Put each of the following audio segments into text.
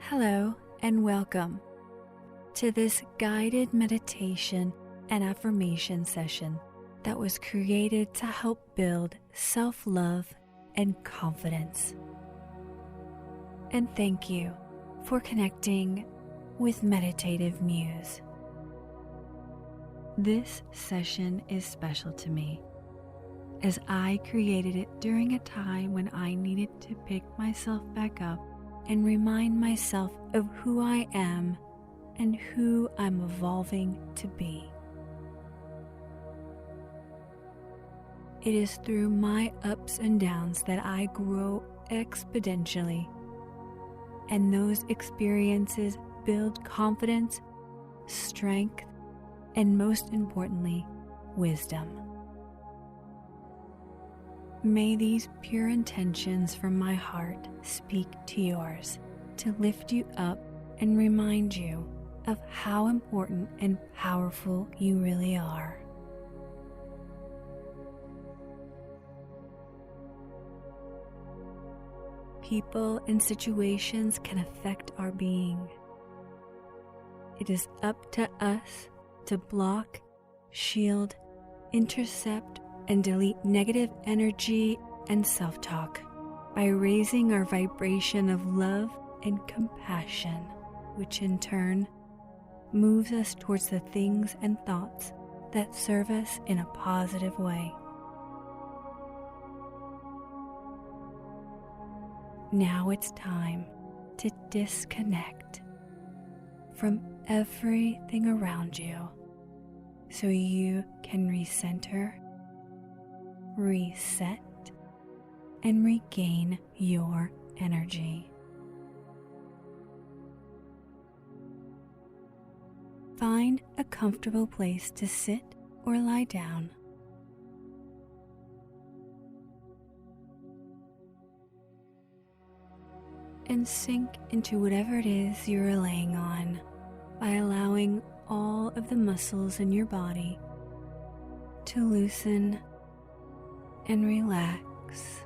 Hello and welcome to this guided meditation and affirmation session that was created to help build self-love and confidence. And thank you for connecting with Meditative Muse. This session is special to me as I created it during a time when I needed to pick myself back up and remind myself of who I am and who I'm evolving to be. It is through my ups and downs that I grow exponentially, and those experiences build confidence, strength, and most importantly, wisdom. May these pure intentions from my heart speak to yours to lift you up and remind you of how important and powerful you really are. People and situations can affect our being. It is up to us to block, shield, intercept, and delete negative energy and self-talk by raising our vibration of love and compassion, which in turn moves us towards the things and thoughts that serve us in a positive way. Now it's time to disconnect from everything around you so you can recenter, reset, and regain your energy. Find a comfortable place to sit or lie down. And sink into whatever it is you're laying on by allowing all of the muscles in your body to loosen and relax.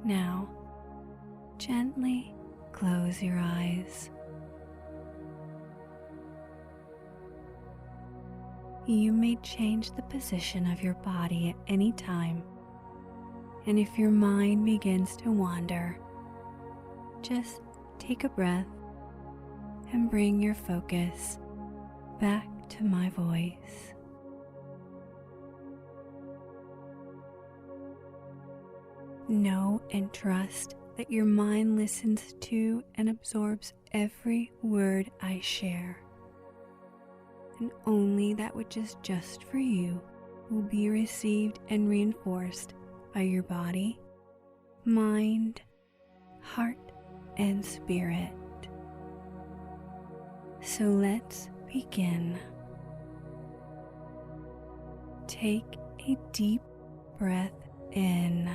Now, gently close your eyes. You may change the position of your body at any time, and if your mind begins to wander, just take a breath and bring your focus back to my voice. Know and trust that your mind listens to and absorbs every word I share, and only that which is just for you will be received and reinforced by your body, mind, heart, and spirit. So let's begin. Take a deep breath in.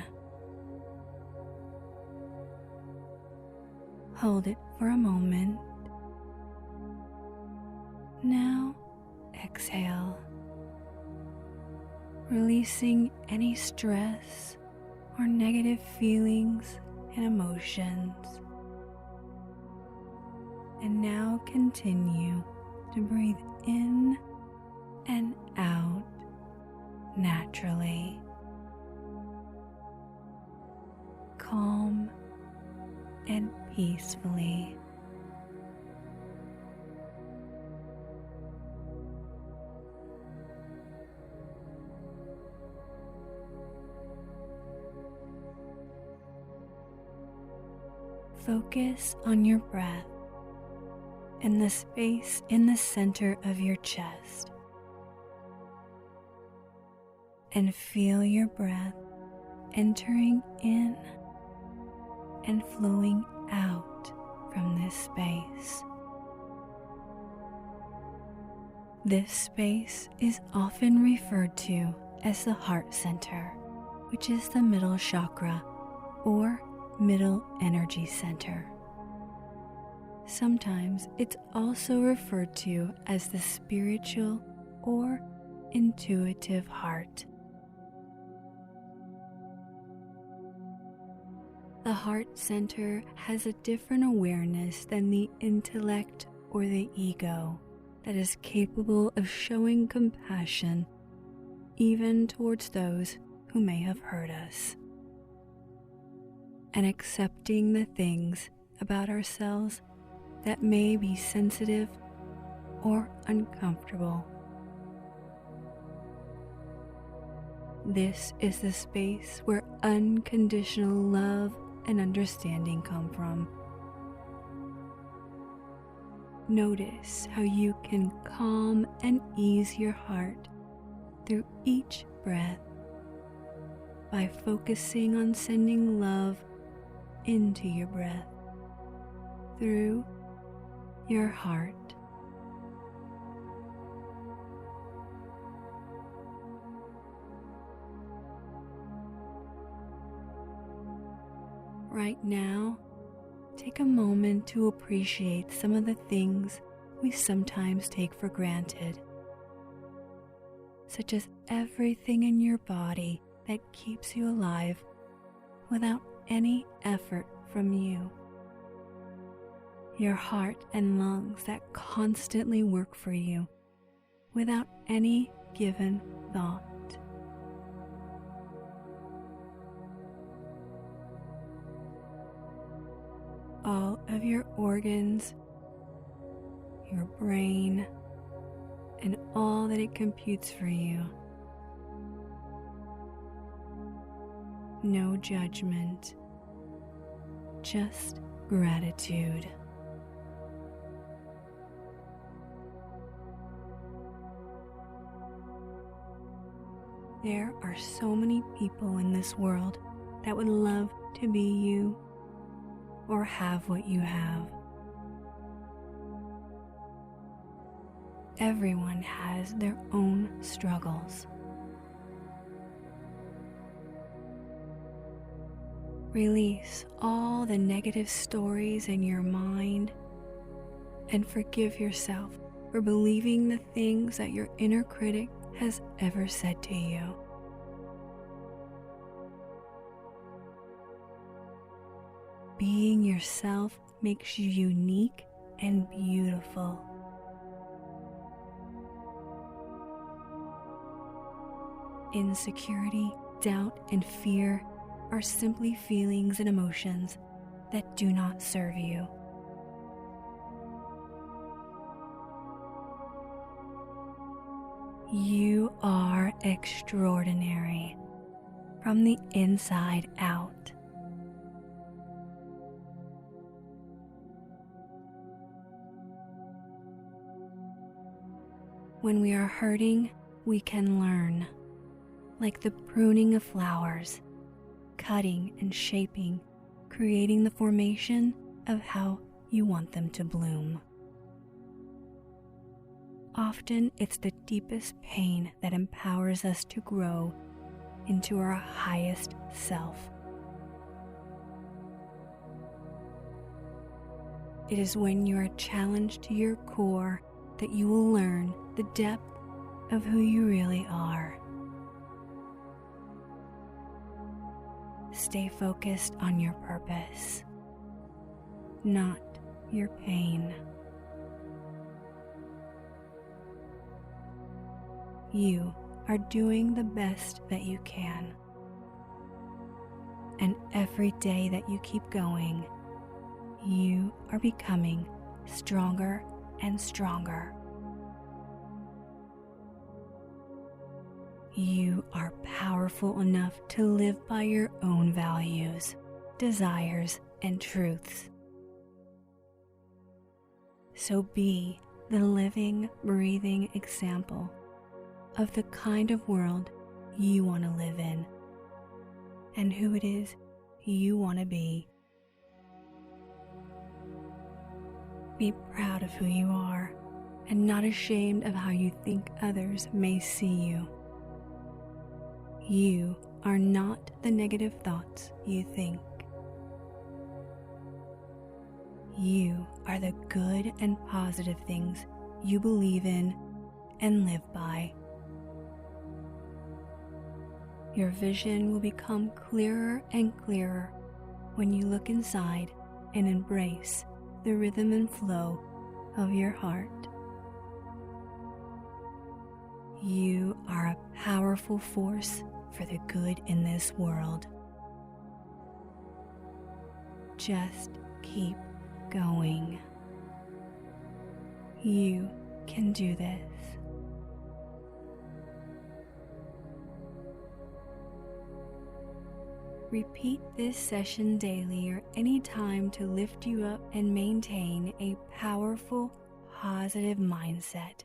Hold it for a moment. Now exhale, releasing any stress or negative feelings and emotions. And now continue to breathe in and out naturally. Calm and peacefully. Focus on your breath and the space in the center of your chest, and feel your breath entering in and flowing out from this space. This space is often referred to as the heart center, which is the middle chakra or middle energy center. Sometimes it's also referred to as the spiritual or intuitive heart. The heart center has a different awareness than the intellect or the ego that is capable of showing compassion even towards those who may have hurt us, and accepting the things about ourselves that may be sensitive or uncomfortable. This is the space where unconditional love and understanding come from. Notice how you can calm and ease your heart through each breath by focusing on sending love into your breath through your heart. Right now, take a moment to appreciate some of the things we sometimes take for granted, such as everything in your body that keeps you alive without any effort from you. Your heart and lungs that constantly work for you without any given thought. All of your organs, your brain, and all that it computes for you. No judgment, just gratitude. There are so many people in this world that would love to be you or have what you have. Everyone has their own struggles. Release all the negative stories in your mind and forgive yourself for believing the things that your inner critic has ever said to you. Being yourself makes you unique and beautiful. Insecurity, doubt, and fear are simply feelings and emotions that do not serve you. You are extraordinary from the inside out. When we are hurting, we can learn, like the pruning of flowers, cutting and shaping, creating the formation of how you want them to bloom. Often it's the deepest pain that empowers us to grow into our highest self. It is when you are challenged to your core that you will learn the depth of who you really are. Stay focused on your purpose, not your pain. You are doing the best that you can. And every day that you keep going, you are becoming stronger and stronger. You are powerful enough to live by your own values, desires, and truths. So be the living, breathing example of the kind of world you want to live in and who it is you want to be. Be proud of who you are and not ashamed of how you think others may see you. You are not the negative thoughts you think. You are the good and positive things you believe in and live by. Your vision will become clearer and clearer when you look inside and embrace the rhythm and flow of your heart. You are a powerful force for the good in this world. Just keep going. You can do this. Repeat this session daily or anytime to lift you up and maintain a powerful, positive mindset.